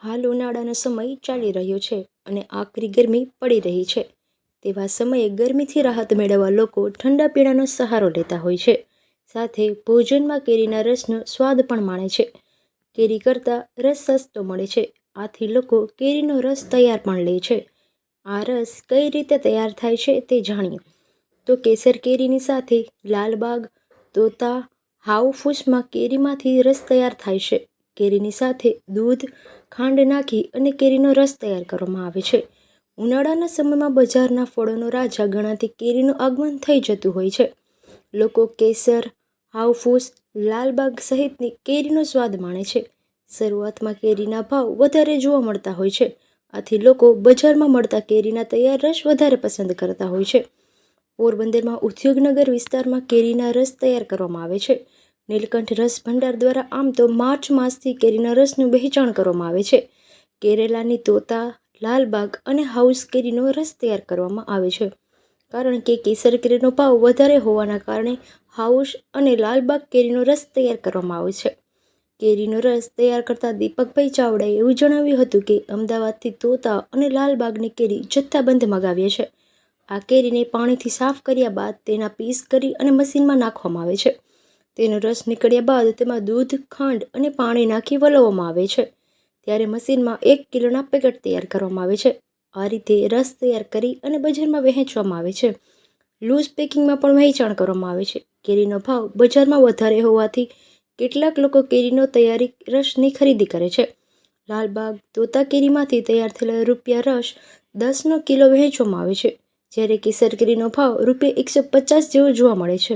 હાલ ઉનાળાનો સમય ચાલી રહ્યો છે અને આકરી ગરમી પડી રહી છે. તેવા સમયે ગરમીથી રાહત મેળવવા લોકો ઠંડા પીણાનો સહારો લેતા હોય છે. સાથે ભોજનમાં કેરીના રસનો સ્વાદ પણ માણે છે. કેરી કરતાં રસ સસ્તો મળે છે, આથી લોકો કેરીનો રસ તૈયાર પણ લે છે. આ રસ કઈ રીતે તૈયાર થાય છે તે જાણીએ તો કેસર કેરીની સાથે લાલબાગ, તોતા, હાઉફૂસમાં કેરીમાંથી રસ તૈયાર થાય છે. કેરીની સાથે દૂધ, ખાંડ નાખી અને કેરીનો રસ તૈયાર કરવામાં આવે છે. ઉનાળાના સમયમાં બજારના ફળોનો રાજા ગણાતી કેરીનું આગમન થઈ જતું હોય છે. લોકો કેસર, હાઉફૂસ, લાલબાગ સહિતની કેરીનો સ્વાદ માણે છે. શરૂઆતમાં કેરીના ભાવ વધારે જોવા મળતા હોય છે, આથી લોકો બજારમાં મળતા કેરીના તૈયાર રસ વધારે પસંદ કરતા હોય છે. પોરબંદરમાં ઉદ્યોગનગર વિસ્તારમાં કેરીના રસ તૈયાર કરવામાં આવે છે. નીલકંઠ રસ ભંડાર દ્વારા આમ તો માર્ચ માસથી કેરીના રસનું વહેંચાણ કરવામાં આવે છે. કેરેલાની તોતા, લાલબાગ અને હાઉસ કેરીનો રસ તૈયાર કરવામાં આવે છે. કારણ કે કેસર કેરીનો ભાવ વધારે હોવાના કારણે હાઉસ અને લાલબાગ કેરીનો રસ તૈયાર કરવામાં આવે છે. કેરીનો રસ તૈયાર કરતા દીપકભાઈ ચાવડાએ એવું જણાવ્યું હતું કે અમદાવાદથી તોતા અને લાલબાગની કેરી જથ્થાબંધ મગાવીએ છે. આ કેરીને પાણીથી સાફ કર્યા બાદ તેના પીસ કરી અને મશીનમાં નાખવામાં આવે છે. તેનો રસ નીકળ્યા બાદ તેમાં દૂધ, ખાંડ અને પાણી નાખી વલોવવામાં આવે છે. ત્યારે મશીનમાં 1 કિલોના પેકેટ તૈયાર કરવામાં આવે છે. આ રીતે રસ તૈયાર કરી અને બજારમાં વહેંચવામાં આવે છે. લૂઝ પેકિંગમાં પણ વહેંચાણ કરવામાં આવે છે. કેરીનો ભાવ બજારમાં વધારે હોવાથી કેટલાક લોકો કેરીનો તૈયારી રસની ખરીદી કરે છે. લાલબાગ, તોતા કેરીમાંથી તૈયાર થયેલા ₹10નો કિલો વહેંચવામાં આવે છે. જ્યારે કેસર કેરીનો ભાવ ₹150 જેવો જોવા મળે છે.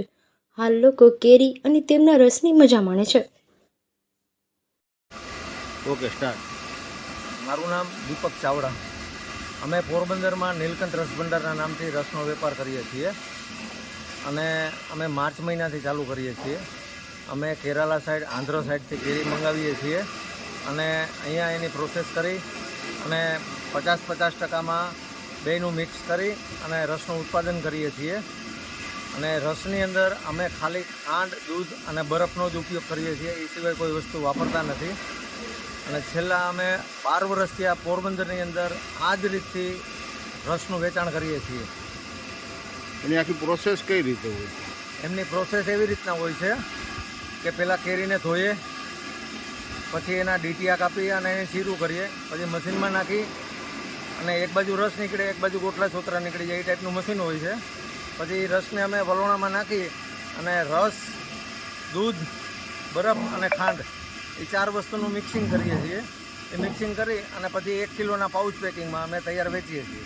હાલ લોકો કેરી અને તેમના રસની મજા માણે છે. Okay start. મારું નામ દીપક ચાવડા. અમે પોરબંદરમાં નીલકંઠ રસ ભંડારના નામથી રસનો વેપાર કરીએ છીએ અને અમે માર્ચ મહિનાથી ચાલુ કરીએ છીએ. અમે કેરાલા સાઈડ, આંધ્ર સાઈડથી કેરી મંગાવીએ છીએ અને અહીંયા એની પ્રોસેસ કરી અને 50-50% બેયનું મિક્સ કરી અને રસનું ઉત્પાદન કરીએ છીએ. અને રસની અંદર અમે ખાલી ખાંડ, દૂધ અને બરફનો જ ઉપયોગ કરીએ છીએ, એ સિવાય કોઈ વસ્તુ વાપરતા નથી. અને છેલ્લા અમે 12 વર્ષથી આ પોરબંદરની અંદર આ જ રીતથી રસનું વેચાણ કરીએ છીએ. એની આખી પ્રોસેસ કઈ રીતે હોય? એમની પ્રોસેસ એવી રીતના હોય છે કે પહેલાં કેરીને ધોઈએ, પછી એના ડીટીયા કાપી અને એને ચીરું કરીએ, પછી મશીનમાં નાખી અને એક બાજુ રસ નીકળે, એક બાજુ ગોટલા છોતરા નીકળી જાય, એ ટાઈપનું મશીન હોય છે. પછી રસને અમે વલોણામાં નાખી અને રસ, દૂધ, બરફ અને ખાંડ એ 4 વસ્તુનું મિક્સિંગ કરીએ છીએ. એ મિક્સિંગ કરી અને પછી 1 કિલોના પાઉચ પેકિંગમાં અમે તૈયાર વેચીએ છીએ.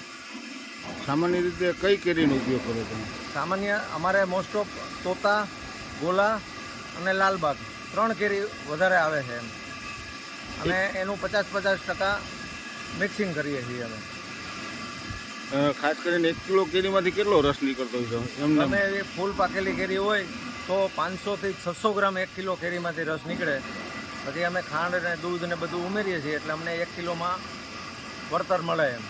સામાન્ય રીતે કઈ કેરીનો ઉપયોગ કરો તમે? સામાન્ય અમારે મોસ્ટ ઓફ તોતા, ગોલા અને લાલબાગ 3 કેરી વધારે આવે છે એમ, અને એનું 50-50% મિક્સિંગ કરીએ છીએ અમે. ખાસ કરીને 1 કિલો કેરીમાંથી કેટલો રસ નીકળતો હોય છે? અમે ફૂલ પાકેલી કેરી હોય તો 500થી 600 ગ્રામ 1 કિલો કેરીમાંથી રસ નીકળે. પછી અમે ખાંડ અને દૂધ ને બધું ઉમેરીએ છીએ એટલે અમને 1 કિલોમાં વળતર મળે એમ.